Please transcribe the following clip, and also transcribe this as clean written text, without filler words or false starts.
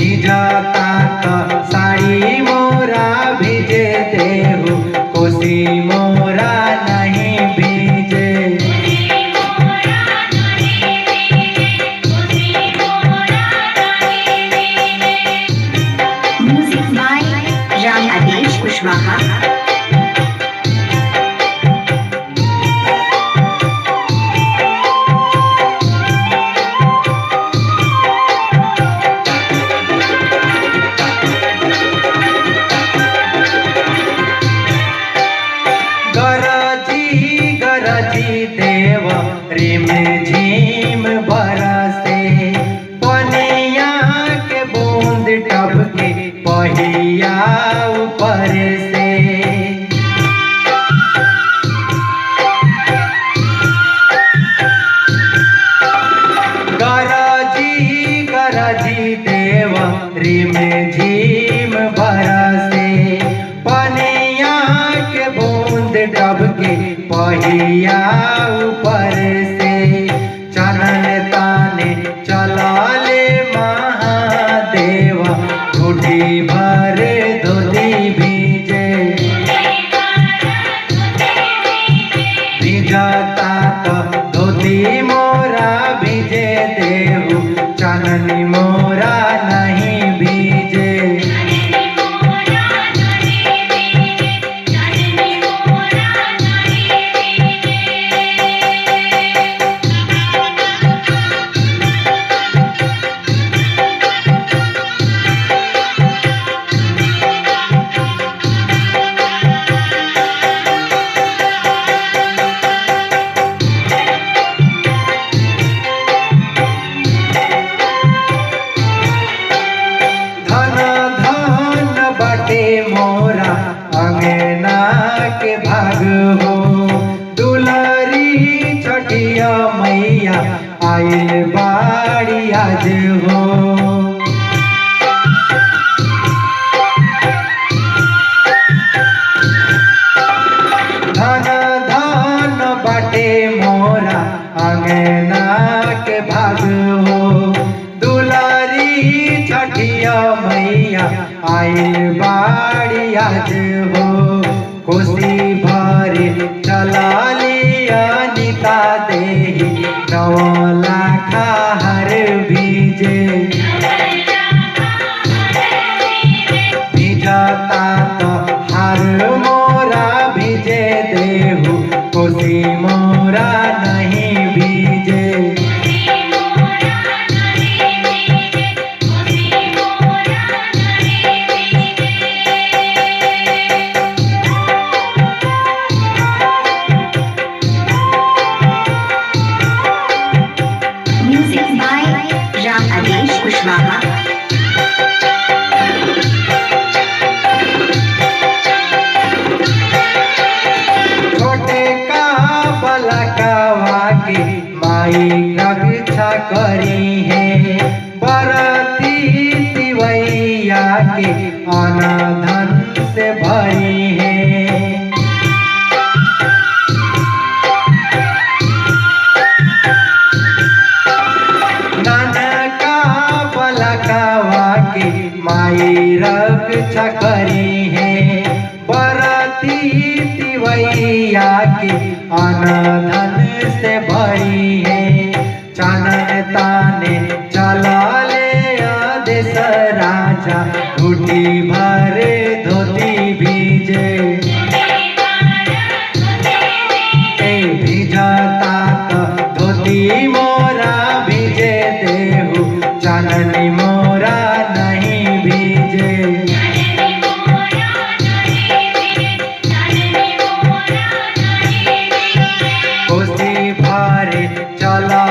भिजता तो साड़ी मोरा भिजे देहु, कोसी मोरा नहीं भिजे। म्यूजिक बाय राम आदेश कुशवाहा। देव रिम झिम बरसे, पनिया के बूंद टपके पहिया ऊपर से। गरजी गरजी देव रिम झिम बरसे, पनिया के बूंद टपके पहिया ऊपर से। चनन ताने चला ले महादेव, मुट्ठी भर धोती भीजे। भिजता तो धोती मोरा भिजे देहु, चननी मोरा नहीं भीजे। मोरा अंगना के भाग हो, दुलारी छठिया मैया आइल बाड़ी आज हो। धन धन बाटे मोरा अंगना के भाग हो, दुलारी छठिया मैया आइल बाड़ी आज हो। कोसी भरे चला लिया निता देही, 9 लाख हर भीजे। भिजता तो हर मोरा भिजे देहु, कोसी मोरा नहीं भीजे। म्यूजिक बाय राम आदेश कुशवाहा। छोटे का बलकवा के माई रक्षा करी है, बरती तिवैया के आना धन से भरी है। नानका बलकवा के माई रक्षा करी है, बरती तिवैया के आना धन से भरी है। चनन ताने चला ले आदेश राजा, मुट्ठी भर धोती भीजे। भिजता तो धोती मोरा भिजे देहु, चननी मोरा नहीं भीजे। कोसी भारे चला